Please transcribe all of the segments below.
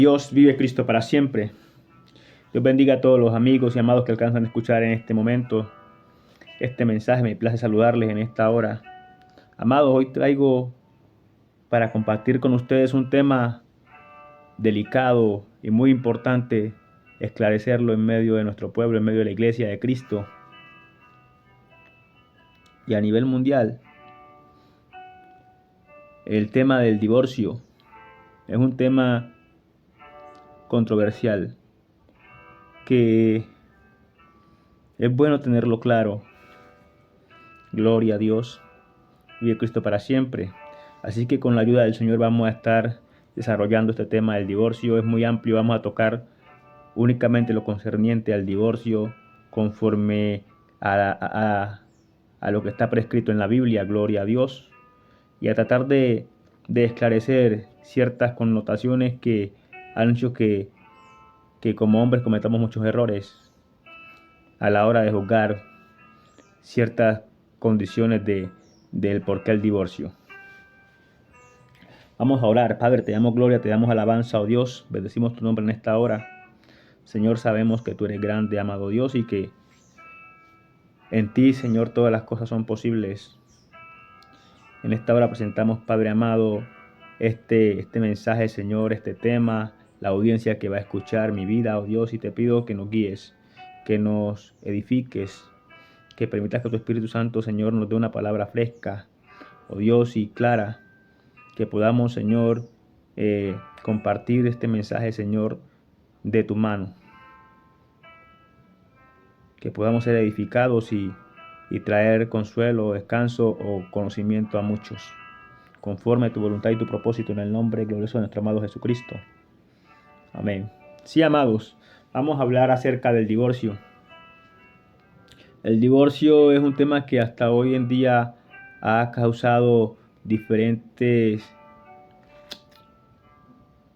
Dios vive, Cristo para siempre. Dios bendiga a todos los amigos y amados que alcanzan a escuchar en este momento este mensaje. Me place saludarles en esta hora. Amados, hoy traigo para compartir con ustedes un tema delicado y muy importante esclarecerlo en medio de nuestro pueblo, en medio de la iglesia de Cristo y a nivel mundial. El tema del divorcio es un tema controversial que es bueno tenerlo claro. Gloria a Dios, vive Cristo para siempre. Así que con la ayuda del Señor vamos a estar desarrollando este tema del divorcio. Es muy amplio, vamos a tocar únicamente lo concerniente al divorcio conforme a lo que está prescrito en la Biblia, gloria a Dios, y a tratar de esclarecer ciertas connotaciones que han hecho que como hombres cometamos muchos errores a la hora de juzgar ciertas condiciones del por qué el divorcio. Vamos a orar. Padre, te damos gloria, te damos alabanza, oh Dios. Bendecimos tu nombre en esta hora. Señor, sabemos que tú eres grande, amado Dios, y que en ti, Señor, todas las cosas son posibles. En esta hora presentamos, Padre amado, este mensaje, Señor, este tema, la audiencia que va a escuchar mi vida, oh Dios, y te pido que nos guíes, que nos edifiques, que permitas que tu Espíritu Santo, Señor, nos dé una palabra fresca, oh Dios, y clara, que podamos, Señor, compartir este mensaje, Señor, de tu mano. Que podamos ser edificados y traer consuelo, descanso o conocimiento a muchos, conforme a tu voluntad y tu propósito, en el nombre glorioso de nuestro amado Jesucristo. Amén. Sí, amados, vamos a hablar acerca del divorcio. El divorcio es un tema que hasta hoy en día ha causado diferentes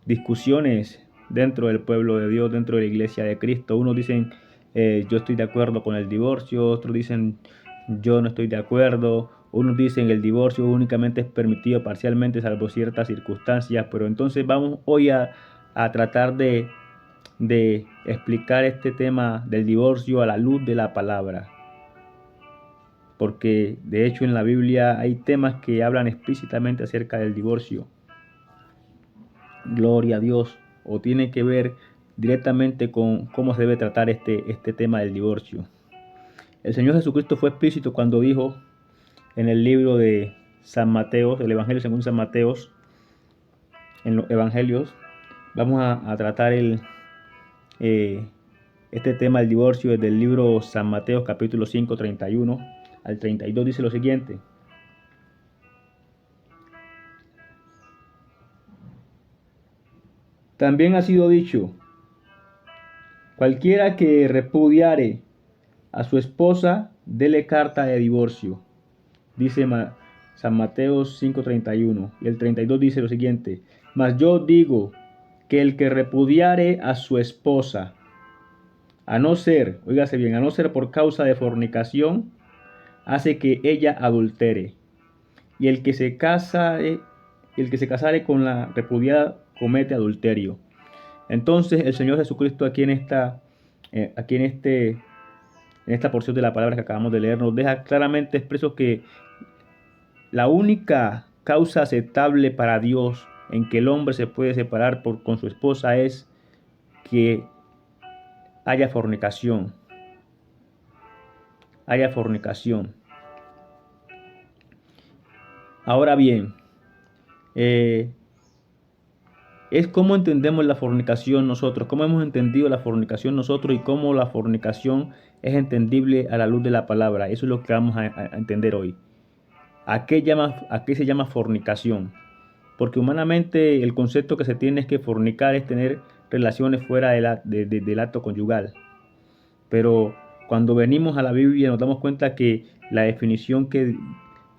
discusiones dentro del pueblo de Dios, dentro de la iglesia de Cristo. Unos dicen, yo estoy de acuerdo con el divorcio, otros dicen, yo no estoy de acuerdo. Unos dicen el divorcio únicamente es permitido parcialmente, salvo ciertas circunstancias. Pero entonces vamos hoy a tratar de explicar este tema del divorcio a la luz de la palabra. Porque de hecho en la Biblia hay temas que hablan explícitamente acerca del divorcio. Gloria a Dios. O tiene que ver directamente con cómo se debe tratar este tema del divorcio. El Señor Jesucristo fue explícito cuando dijo en el libro de San Mateo, el Evangelio según San Mateo, en los Evangelios, vamos a tratar este tema del divorcio desde el libro San Mateo capítulo 5, 31 al 32, dice lo siguiente. También ha sido dicho, cualquiera que repudiare a su esposa, dele carta de divorcio. Dice San Mateo 5:31. Y el 32 dice lo siguiente. Mas yo digo que el que repudiare a su esposa, a no ser, óigase bien, a no ser por causa de fornicación, hace que ella adultere. Y el que se casare con la repudiada comete adulterio. Entonces el Señor Jesucristo aquí en esta porción de la palabra que acabamos de leer nos deja claramente expreso que la única causa aceptable para Dios en que el hombre se puede separar con su esposa es que haya fornicación. Haya fornicación. Ahora bien, es cómo entendemos la fornicación nosotros, cómo hemos entendido la fornicación nosotros y cómo la fornicación es entendible a la luz de la palabra. Eso es lo que vamos a entender hoy. ¿A qué se llama fornicación? Porque humanamente el concepto que se tiene es que fornicar es tener relaciones fuera del acto conyugal. Pero cuando venimos a la Biblia nos damos cuenta que la definición que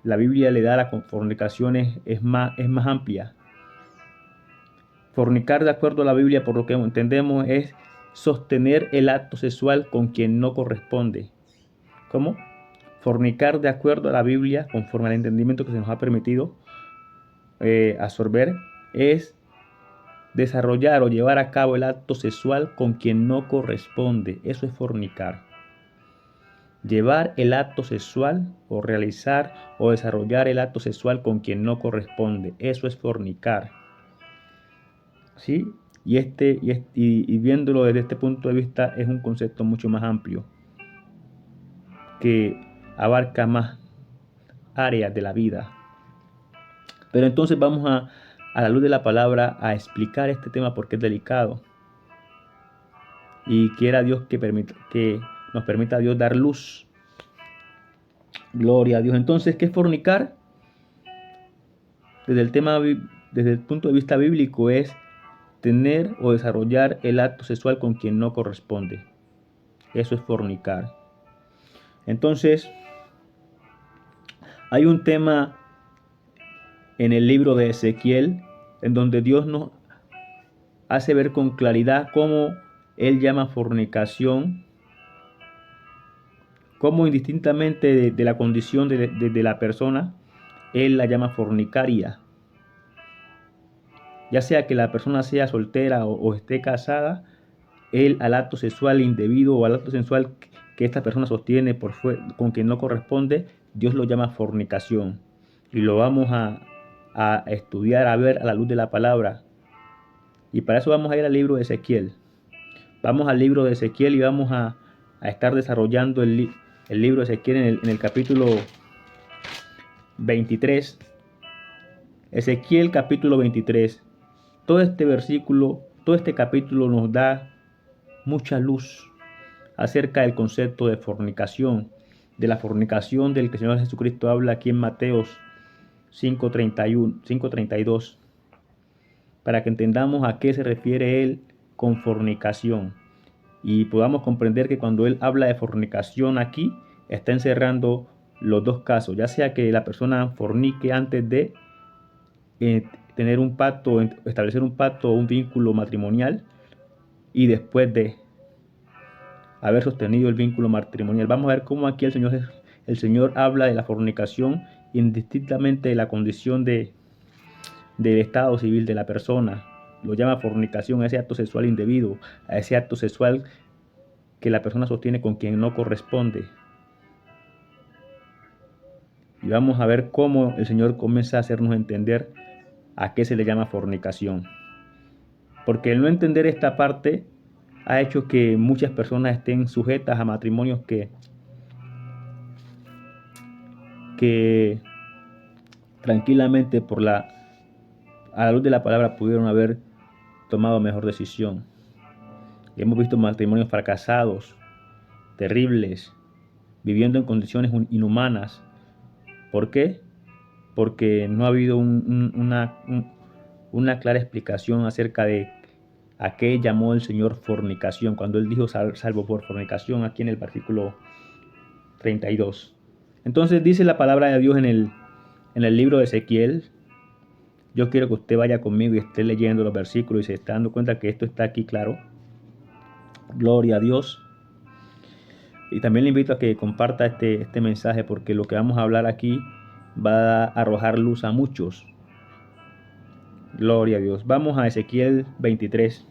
la Biblia le da a la fornicación es más amplia. Fornicar, de acuerdo a la Biblia, por lo que entendemos, es sostener el acto sexual con quien no corresponde. ¿Cómo? Fornicar, de acuerdo a la Biblia, conforme al entendimiento que se nos ha permitido absorber, es desarrollar o llevar a cabo el acto sexual con quien no corresponde. Eso es fornicar. Llevar el acto sexual o realizar o desarrollar el acto sexual con quien no corresponde. Eso es fornicar. ¿Sí? Y viéndolo desde este punto de vista es un concepto mucho más amplio que abarca más áreas de la vida. Pero entonces vamos a la luz de la palabra a explicar este tema porque es delicado. Y quiera Dios que nos permita Dios dar luz. Gloria a Dios. Entonces, ¿qué es fornicar? Desde el punto de vista bíblico es tener o desarrollar el acto sexual con quien no corresponde. Eso es fornicar. Entonces, hay un tema en el libro de Ezequiel en donde Dios nos hace ver con claridad cómo Él llama fornicación, cómo indistintamente de la condición de la persona, Él la llama fornicaria. Ya sea que la persona sea soltera o esté casada, Él al acto sexual indebido o al acto sexual que esta persona sostiene con quien no corresponde, Dios lo llama fornicación. Y lo vamos a estudiar, a ver a la luz de la palabra. Y para eso vamos a ir al libro de Ezequiel. Vamos al libro de Ezequiel y vamos a estar desarrollando el libro de Ezequiel en el capítulo 23. Ezequiel capítulo 23. Todo este capítulo nos da mucha luz acerca del concepto de fornicación, de la fornicación del que el Señor Jesucristo habla aquí en Mateos 5:32, para que entendamos a qué se refiere Él con fornicación y podamos comprender que cuando Él habla de fornicación aquí, está encerrando los dos casos, ya sea que la persona fornique antes de tener un pacto, establecer un pacto o un vínculo matrimonial y después de haber sostenido el vínculo matrimonial. Vamos a ver cómo aquí el Señor habla de la fornicación indistintamente de la condición del estado civil de la persona. Lo llama fornicación a ese acto sexual indebido, a ese acto sexual que la persona sostiene con quien no corresponde. Y vamos a ver cómo el Señor comienza a hacernos entender a qué se le llama fornicación. Porque el no entender esta parte ha hecho que muchas personas estén sujetas a matrimonios que tranquilamente a la luz de la palabra pudieron haber tomado mejor decisión. Y hemos visto matrimonios fracasados, terribles, viviendo en condiciones inhumanas. ¿Por qué? Porque no ha habido una clara explicación acerca de a qué llamó el Señor fornicación, cuando Él dijo salvo por fornicación aquí en el versículo 32. Entonces dice la palabra de Dios en el libro de Ezequiel. Yo quiero que usted vaya conmigo y esté leyendo los versículos y se está dando cuenta que esto está aquí claro. Gloria a Dios. Y también le invito a que comparta este mensaje porque lo que vamos a hablar aquí va a arrojar luz a muchos. Gloria a Dios. Vamos a Ezequiel 23.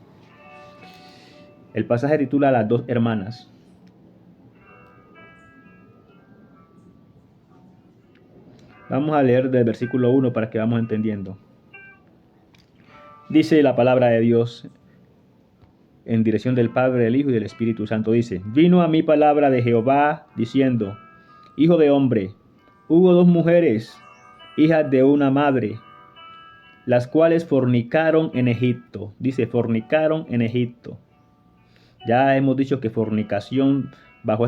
El pasaje titula Las dos hermanas. Vamos a leer del versículo 1 para que vamos entendiendo. Dice la palabra de Dios en dirección del Padre, del Hijo y del Espíritu Santo. Dice: Vino a mí palabra de Jehová diciendo: Hijo de hombre, hubo dos mujeres, hijas de una madre, las cuales fornicaron en Egipto. Dice, fornicaron en Egipto. Ya hemos dicho que fornicación bajo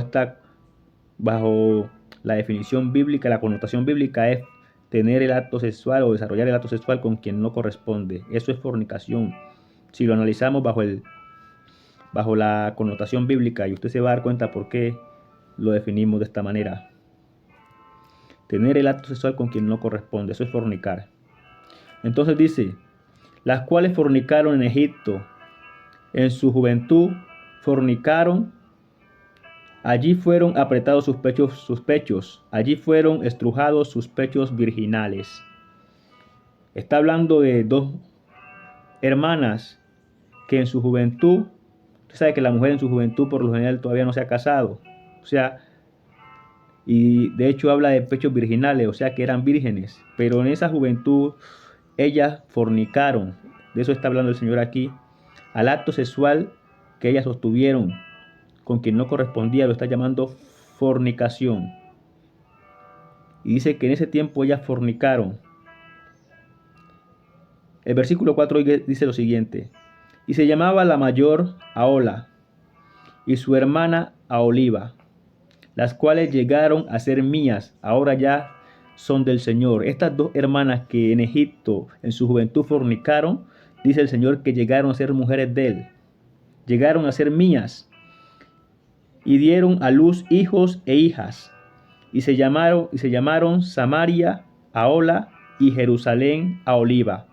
la definición bíblica, la connotación bíblica es tener el acto sexual o desarrollar el acto sexual con quien no corresponde. Eso es fornicación. Si lo analizamos bajo la connotación bíblica, y usted se va a dar cuenta por qué lo definimos de esta manera. Tener el acto sexual con quien no corresponde, eso es fornicar. Entonces dice, las cuales fornicaron en Egipto, en su juventud fornicaron, allí fueron apretados sus pechos, allí fueron estrujados sus pechos virginales. Está hablando de dos hermanas que en su juventud, usted sabe que la mujer en su juventud por lo general todavía no se ha casado, o sea, y de hecho habla de pechos virginales, o sea que eran vírgenes, pero en esa juventud ellas fornicaron, de eso está hablando el Señor aquí, al acto sexual que ellas sostuvieron con quien no correspondía, lo está llamando fornicación. Y dice que en ese tiempo ellas fornicaron. El versículo 4 dice lo siguiente: y se llamaba la mayor Ahola y su hermana Aholiba, las cuales llegaron a ser mías, ahora ya son del Señor. Estas dos hermanas que en Egipto en su juventud fornicaron, dice el Señor que llegaron a ser mujeres de él, llegaron a ser mías, y dieron a luz hijos e hijas, y se llamaron Samaria Ahola y Jerusalén Aholiba.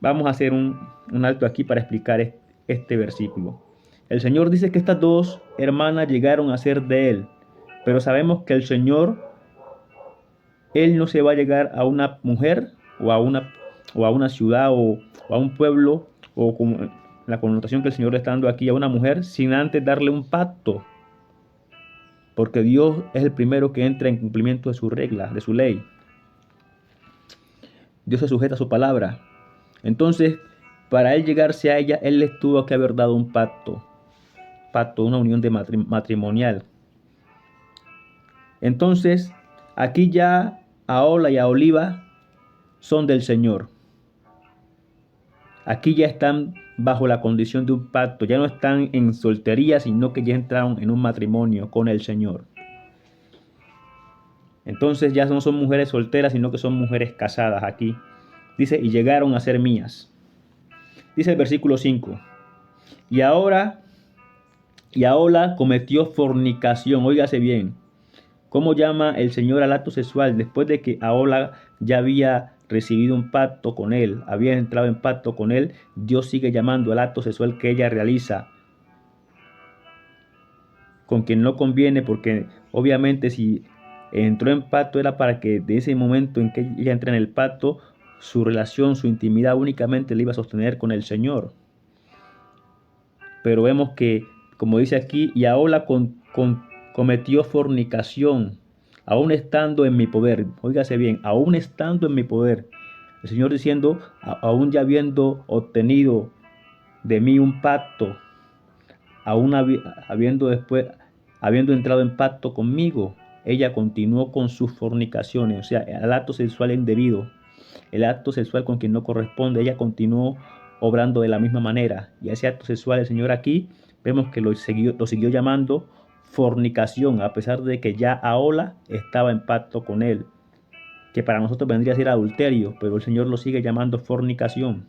Vamos a hacer un alto aquí para explicar este versículo. El Señor dice que estas dos hermanas llegaron a ser de él, pero sabemos que el Señor, él no se va a llegar a una mujer o a una ciudad o a un pueblo, o como la connotación que el Señor le está dando aquí, a una mujer sin antes darle un pacto, porque Dios es el primero que entra en cumplimiento de su regla, de su ley. Dios se sujeta a su palabra. Entonces, para él llegarse a ella, él les tuvo que haber dado un pacto, una unión matrimonial. Entonces, aquí ya Ahola y Aholiba son del Señor. Aquí ya están bajo la condición de un pacto, ya no están en soltería, sino que ya entraron en un matrimonio con el Señor. Entonces ya no son mujeres solteras, sino que son mujeres casadas aquí. Dice, y llegaron a ser mías. Dice el versículo 5. Y Ahola cometió fornicación. Óigase bien. ¿Cómo llama el Señor al acto sexual? Después de que Ahola ya había recibido un pacto con él, había entrado en pacto con él, Dios sigue llamando al acto sexual que ella realiza con quien no conviene, porque obviamente si entró en pacto era para que de ese momento en que ella entra en el pacto, su relación, su intimidad únicamente le iba a sostener con el Señor. Pero vemos que, como dice aquí, y Ahola cometió fornicación, aún estando en mi poder. Óigase bien, aún estando en mi poder. El Señor diciendo, aún ya habiendo obtenido de mí un pacto, aún habiendo entrado en pacto conmigo, ella continuó con sus fornicaciones, o sea, el acto sexual indebido, el acto sexual con quien no corresponde, ella continuó obrando de la misma manera. Y ese acto sexual, el Señor aquí, vemos que lo siguió llamando fornicación, a pesar de que ya Ahola estaba en pacto con él, que para nosotros vendría a ser adulterio, pero el Señor lo sigue llamando fornicación.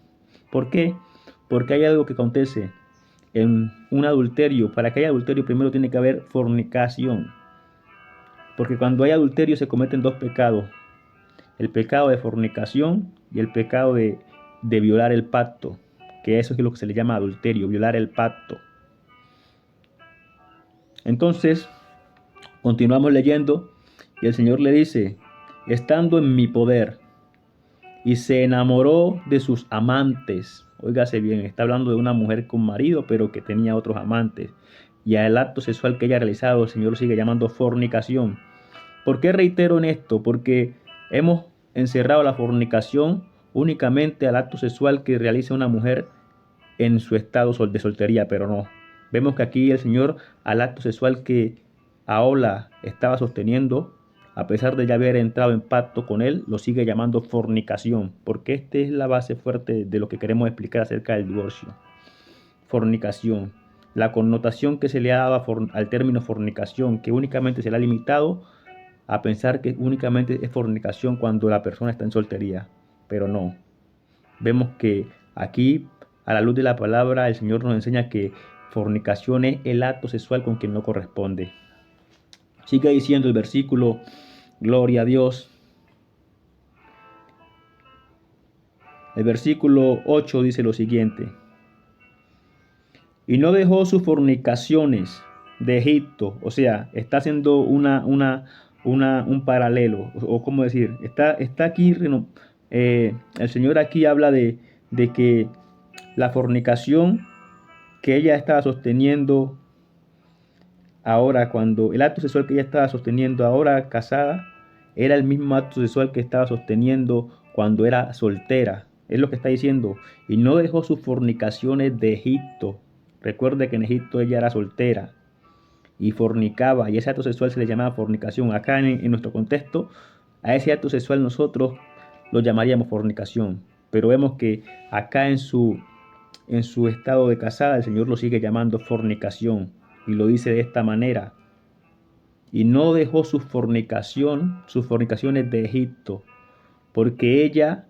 ¿Por qué? Porque hay algo que acontece en un adulterio. Para que haya adulterio primero tiene que haber fornicación, porque cuando hay adulterio se cometen dos pecados: el pecado de fornicación y el pecado de violar el pacto, que eso es lo que se le llama adulterio, violar el pacto. Entonces, continuamos leyendo y el Señor le dice, estando en mi poder, y se enamoró de sus amantes. Óigase bien, está hablando de una mujer con marido, pero que tenía otros amantes. Y al acto sexual que ella ha realizado, el Señor lo sigue llamando fornicación. ¿Por qué reitero en esto? Porque hemos encerrado la fornicación únicamente al acto sexual que realiza una mujer en su estado de soltería, pero no. Vemos que aquí el Señor al acto sexual que Ahola estaba sosteniendo, a pesar de ya haber entrado en pacto con él, lo sigue llamando fornicación, porque esta es la base fuerte de lo que queremos explicar acerca del divorcio. Fornicación. La connotación que se le ha dado al término fornicación, que únicamente se le ha limitado a pensar que únicamente es fornicación cuando la persona está en soltería, pero no. Vemos que aquí, a la luz de la palabra, el Señor nos enseña que fornicación es el acto sexual con quien no corresponde. Sigue diciendo el versículo, gloria a Dios. El versículo 8 dice lo siguiente: y no dejó sus fornicaciones de Egipto. O sea, está haciendo un paralelo, o cómo decir, está aquí, el Señor aquí habla de de que la fornicación que ella estaba sosteniendo ahora, cuando el acto sexual que ella estaba sosteniendo ahora casada, era el mismo acto sexual que estaba sosteniendo cuando era soltera. Es lo que está diciendo. Y no dejó sus fornicaciones de Egipto. Recuerde que en Egipto ella era soltera y fornicaba, y ese acto sexual se le llamaba fornicación. Acá en nuestro contexto, a ese acto sexual nosotros lo llamaríamos fornicación. Pero vemos que acá en su estado de casada, el Señor lo sigue llamando fornicación. Y lo dice de esta manera: y no dejó sus fornicaciones de Egipto, porque ellas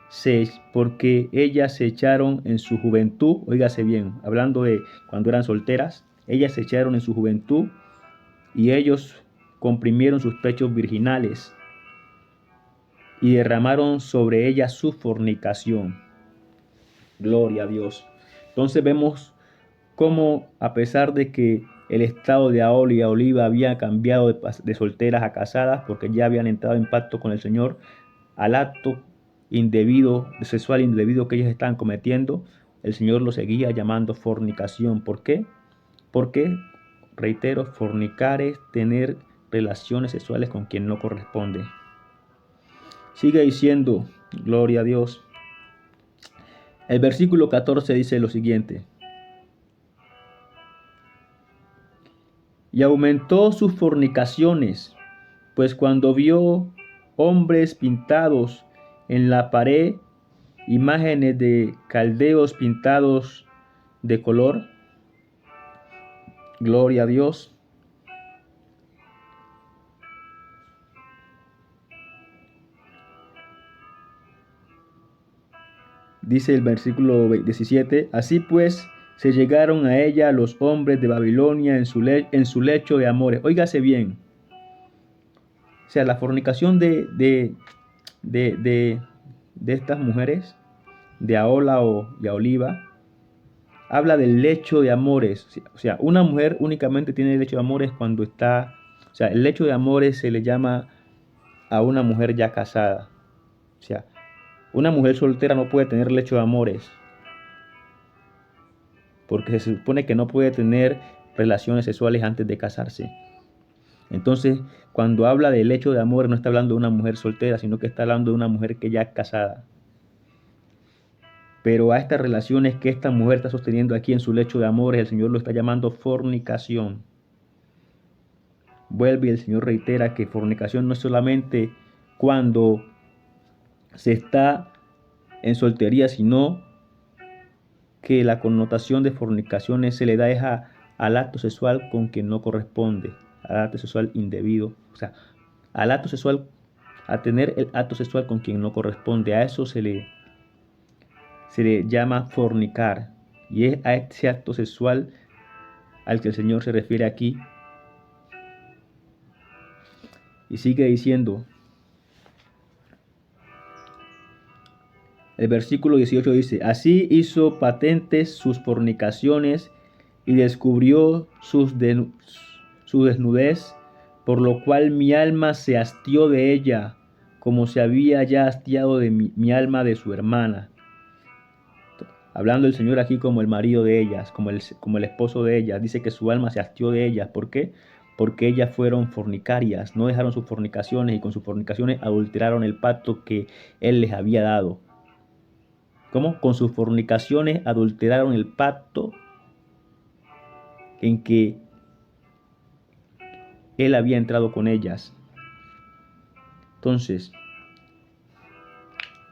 se echaron en su juventud. Óigase bien, hablando de cuando eran solteras, ellas se echaron en su juventud y ellos comprimieron sus pechos virginales y derramaron sobre ellas su fornicación. Gloria a Dios. Entonces vemos cómo, a pesar de que el estado de Ahol y Oliva había cambiado de solteras a casadas, porque ya habían entrado en pacto con el Señor, al acto indebido, sexual indebido que ellos estaban cometiendo, el Señor lo seguía llamando fornicación. ¿Por qué? Porque, reitero, fornicar es tener relaciones sexuales con quien no corresponde. Sigue diciendo, gloria a Dios. El versículo 14 dice lo siguiente: y aumentó sus fornicaciones, pues cuando vio hombres pintados en la pared, imágenes de caldeos pintados de color, gloria a Dios, dice el versículo 17, así pues se llegaron a ella los hombres de Babilonia en su lecho de amores. Óigase bien, o sea, la fornicación de estas mujeres, de Ahola y Aholiba, habla del lecho de amores. O sea, una mujer únicamente tiene el lecho de amores cuando está, o sea, el lecho de amores se le llama a una mujer ya casada. O sea, una mujer soltera no puede tener lecho de amores, porque se supone que no puede tener relaciones sexuales antes de casarse. Entonces, cuando habla de lecho de amores, no está hablando de una mujer soltera, sino que está hablando de una mujer que ya es casada. Pero a estas relaciones que esta mujer está sosteniendo aquí en su lecho de amores, el Señor lo está llamando fornicación. Vuelve y el Señor reitera que fornicación no es solamente cuando se está en soltería, sino que la connotación de fornicación se le da al acto sexual con quien no corresponde, al acto sexual indebido, o sea, al acto sexual, a tener el acto sexual con quien no corresponde. A eso se le llama fornicar, y es a ese acto sexual al que el Señor se refiere aquí. Y sigue diciendo, el versículo 18 dice, así hizo patentes sus fornicaciones y descubrió su desnudez, por lo cual mi alma se hastió de ella, como se había ya hastiado de mi alma de su hermana. Hablando el Señor aquí como el marido de ellas, como el esposo de ellas, dice que su alma se hastió de ellas. ¿Por qué? Porque ellas fueron fornicarias, no dejaron sus fornicaciones y con sus fornicaciones adulteraron el pacto que Él les había dado. ¿Cómo? Con sus fornicaciones adulteraron el pacto en que Él había entrado con ellas. Entonces,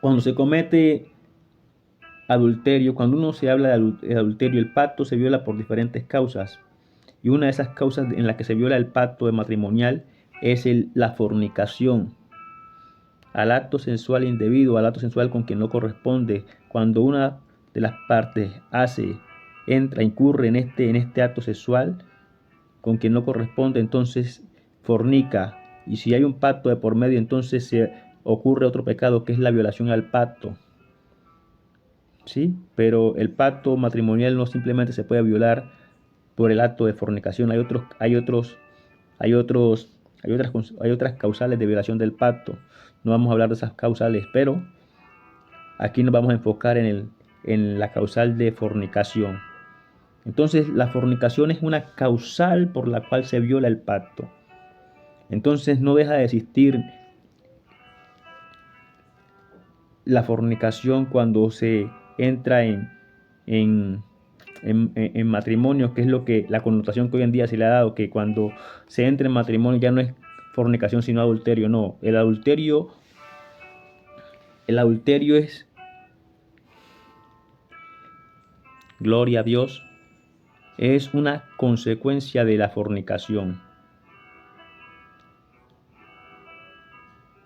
cuando se comete adulterio, cuando uno se habla de adulterio, el pacto se viola por diferentes causas. Y una de esas causas en las que se viola el pacto matrimonial es la fornicación. Al acto sensual indebido, al acto sensual con quien no corresponde, cuando una de las partes incurre en este acto sexual con quien no corresponde, entonces fornica. Y si hay un pacto de por medio, entonces se ocurre otro pecado que es la violación al pacto. ¿Sí? Pero el pacto matrimonial no simplemente se puede violar por el acto de fornicación. Hay otras causales de violación del pacto. No vamos a hablar de esas causales, pero aquí nos vamos a enfocar en la causal de fornicación. Entonces, la fornicación es una causal por la cual se viola el pacto. Entonces, no deja de existir la fornicación cuando se entra en matrimonio, que es lo que la connotación que hoy en día se le ha dado, que cuando se entra en matrimonio ya no es fornicación sino adulterio. No, el adulterio es, gloria a Dios, es una consecuencia de la fornicación.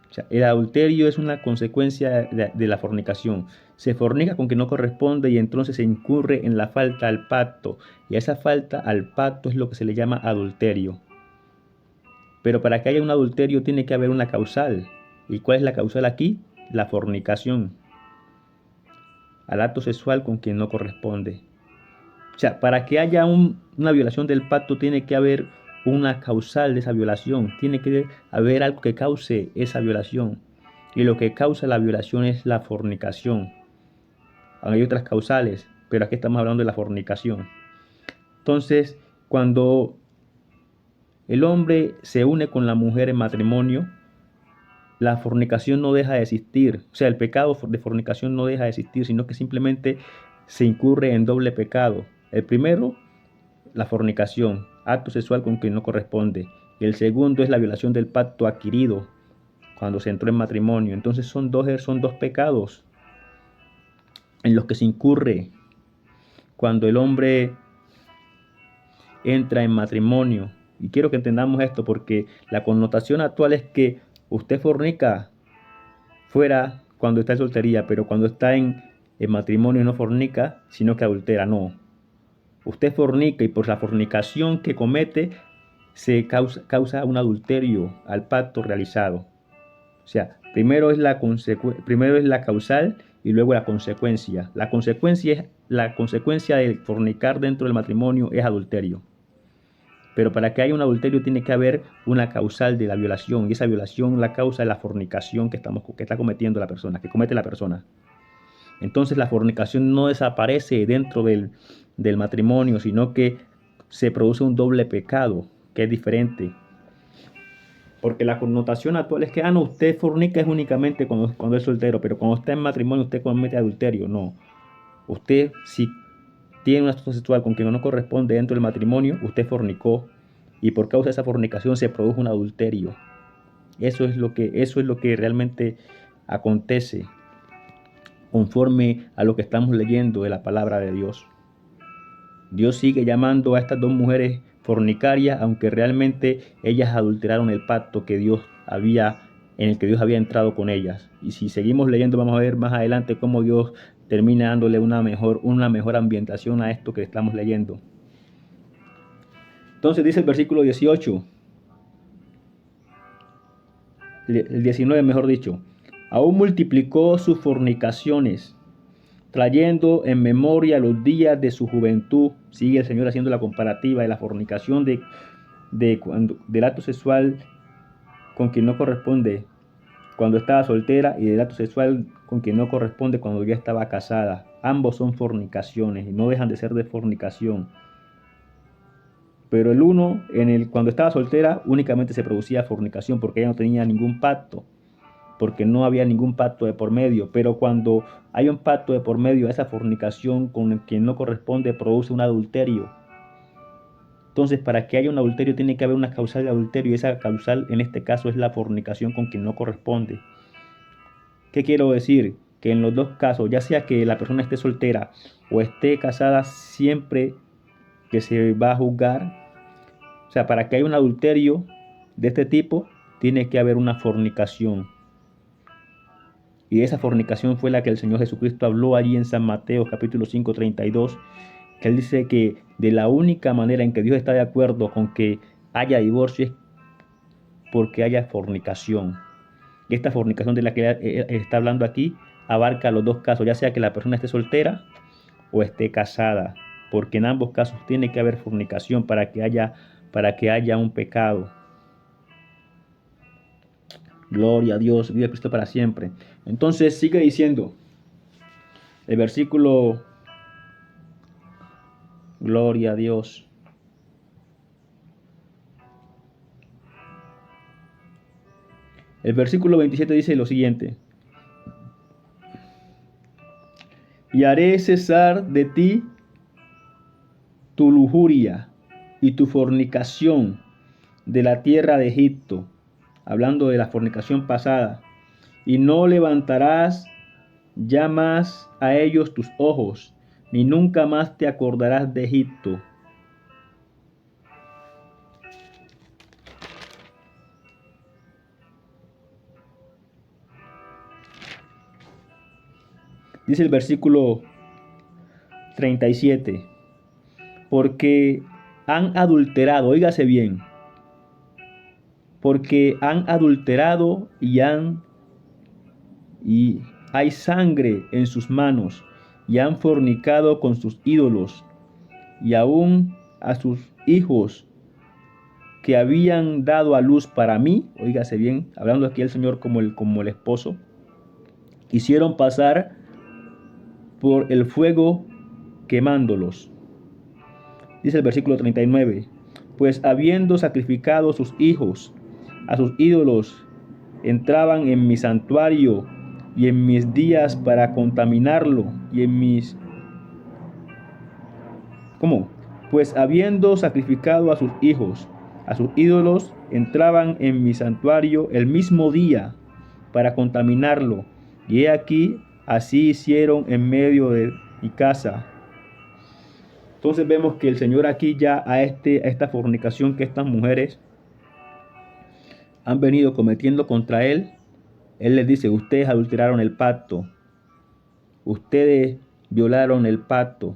O sea, el adulterio es una consecuencia de la fornicación. Se fornica con quien no corresponde y entonces se incurre en la falta al pacto. Y a esa falta al pacto es lo que se le llama adulterio. Pero para que haya un adulterio tiene que haber una causal. ¿Y cuál es la causal aquí? La fornicación. Al acto sexual con quien no corresponde. O sea, para que haya una violación del pacto tiene que haber una causal de esa violación. Tiene que haber algo que cause esa violación. Y lo que causa la violación es la fornicación. Hay otras causales, pero aquí estamos hablando de la fornicación. Entonces, cuando el hombre se une con la mujer en matrimonio, la fornicación no deja de existir. O sea, el pecado de fornicación no deja de existir, sino que simplemente se incurre en doble pecado. El primero, la fornicación, acto sexual con quien no corresponde. Y el segundo es la violación del pacto adquirido cuando se entró en matrimonio. Entonces son dos pecados en los que se incurre cuando el hombre entra en matrimonio. Y quiero que entendamos esto porque la connotación actual es que usted fornica fuera cuando está en soltería, pero cuando está en matrimonio no fornica, sino que adultera. No. Usted fornica y por la fornicación que comete se causa un adulterio al pacto realizado. O sea, primero es la causal y luego la consecuencia. La consecuencia de fornicar dentro del matrimonio es adulterio. Pero para que haya un adulterio tiene que haber una causal de la violación. Y esa violación la causa de la fornicación que está cometiendo la persona, que comete la persona. Entonces la fornicación no desaparece dentro del matrimonio, sino que se produce un doble pecado, que es diferente. Porque la connotación actual es que, no, usted fornica es únicamente cuando es soltero, pero cuando está en matrimonio usted comete adulterio. No. Usted, si tiene una situación sexual con quien no corresponde dentro del matrimonio, usted fornicó. Y por causa de esa fornicación se produjo un adulterio. Eso es lo que realmente acontece conforme a lo que estamos leyendo de la palabra de Dios. Dios sigue llamando a estas dos mujeres fornicarias, aunque realmente ellas adulteraron el pacto en el que Dios había entrado con ellas. Y si seguimos leyendo, vamos a ver más adelante cómo Dios termina dándole una mejor ambientación a esto que estamos leyendo. Entonces dice el versículo 18, el 19 mejor dicho, aún multiplicó sus fornicaciones, trayendo en memoria los días de su juventud. Sigue el Señor haciendo la comparativa de la fornicación del acto sexual con quien no corresponde cuando estaba soltera y del acto sexual con quien no corresponde cuando ya estaba casada. Ambos son fornicaciones y no dejan de ser de fornicación. Pero el uno, cuando estaba soltera, únicamente se producía fornicación porque ella no tenía ningún pacto, porque no había ningún pacto de por medio. Pero cuando hay un pacto de por medio, esa fornicación con quien no corresponde produce un adulterio. Entonces, para que haya un adulterio tiene que haber una causal de adulterio, y esa causal en este caso es la fornicación con quien no corresponde. ¿Qué quiero decir? Que en los dos casos, ya sea que la persona esté soltera o esté casada, siempre que se va a juzgar, o sea, para que haya un adulterio de este tipo, tiene que haber una fornicación. Y esa fornicación fue la que el Señor Jesucristo habló allí en San Mateo capítulo 5, 32, que Él dice que de la única manera en que Dios está de acuerdo con que haya divorcio es porque haya fornicación. Y esta fornicación de la que está hablando aquí abarca los dos casos, ya sea que la persona esté soltera o esté casada, porque en ambos casos tiene que haber fornicación para que haya un pecado. Gloria a Dios, vive Cristo para siempre. Entonces sigue diciendo, El versículo, gloria a Dios. El versículo 27 dice lo siguiente: y haré cesar de ti tu lujuria y tu fornicación de la tierra de Egipto, hablando de la fornicación pasada, y no levantarás ya más a ellos tus ojos, ni nunca más te acordarás de Egipto. Dice el versículo 37, porque han adulterado, óigase bien, porque han adulterado y hay sangre en sus manos, y han fornicado con sus ídolos, y aún a sus hijos que habían dado a luz para mí, óigase bien, hablando aquí el Señor como el esposo, hicieron pasar por el fuego quemándolos. Dice el versículo 39, pues habiendo sacrificado sus hijos a sus ídolos, entraban en mi santuario y en mis días para contaminarlo y en mis... ¿Cómo? Pues habiendo sacrificado a sus hijos a sus ídolos, entraban en mi santuario el mismo día para contaminarlo. Y he aquí, así hicieron en medio de mi casa. Entonces vemos que el Señor aquí ya a esta fornicación que estas mujeres han venido cometiendo contra Él, Él les dice, ustedes adulteraron el pacto, ustedes violaron el pacto,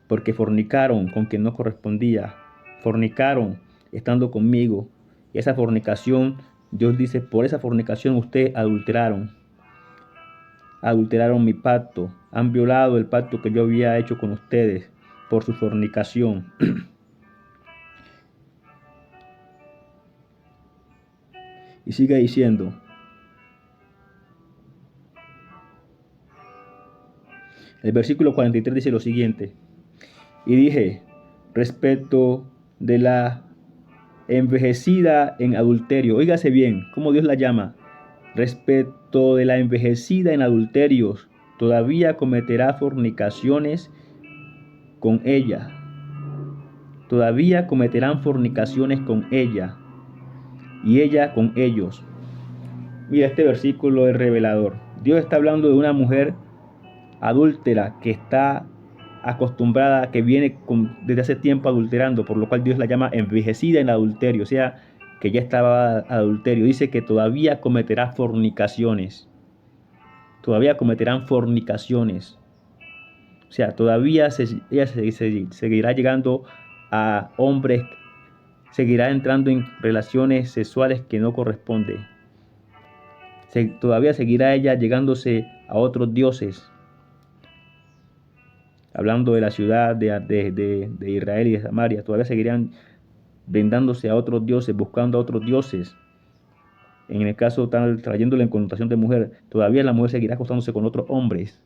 porque fornicaron con quien no correspondía, fornicaron estando conmigo. Y esa fornicación, Dios dice, por esa fornicación ustedes adulteraron mi pacto, han violado el pacto que yo había hecho con ustedes por su fornicación. Y sigue diciendo, el versículo 43 dice lo siguiente, y dije, respecto de la envejecida en adulterio, óigase bien, ¿cómo Dios la llama? Respecto de la envejecida en adulterios, todavía cometerá fornicaciones con ella. Todavía cometerán fornicaciones con ella y ella con ellos. Mira, este versículo es revelador. Dios está hablando de una mujer adúltera que está acostumbrada, que viene desde hace tiempo adulterando, por lo cual Dios la llama envejecida en adulterio, o sea, que ya estaba adulterio. Dice que todavía cometerá fornicaciones. Todavía cometerán fornicaciones. O sea, todavía ella seguirá llegando a hombres, seguirá entrando en relaciones sexuales que no corresponden. Todavía seguirá ella llegándose a otros dioses. Hablando de la ciudad de Israel y de Samaria, todavía seguirían vendándose a otros dioses, buscando a otros dioses. En el caso, trayéndole en connotación de mujer, todavía la mujer seguirá acostándose con otros hombres.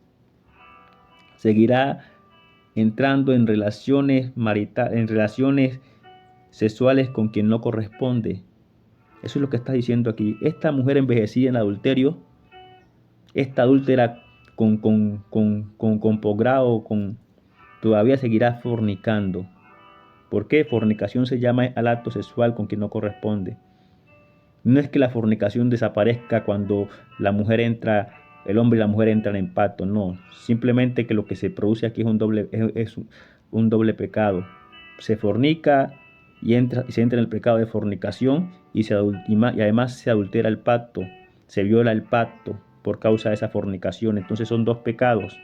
Seguirá entrando en relaciones en relaciones sexuales con quien no corresponde. Eso es lo que está diciendo aquí. Esta mujer envejecida en adulterio, esta adúltera con posgrado, todavía seguirá fornicando. ¿Por qué? Fornicación se llama al acto sexual con quien no corresponde. No es que la fornicación desaparezca cuando el hombre y la mujer entran en pacto, no. Simplemente que lo que se produce aquí es un doble pecado. Se fornica y se entra en el pecado de fornicación y además se adultera el pacto, se viola el pacto por causa de esa fornicación. Entonces son dos pecados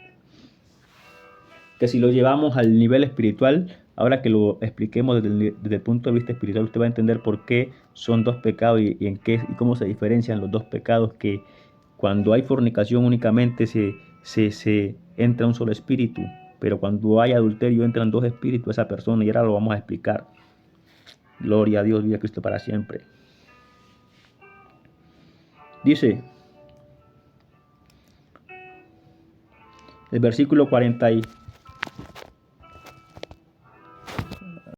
que si lo llevamos al nivel espiritual, ahora que lo expliquemos desde el punto de vista espiritual, usted va a entender por qué son dos pecados y cómo se diferencian los dos pecados, que cuando hay fornicación únicamente se entra un solo espíritu, pero cuando hay adulterio entran dos espíritus a esa persona, y ahora lo vamos a explicar. Gloria a Dios, viva Cristo para siempre. Dice, El versículo 40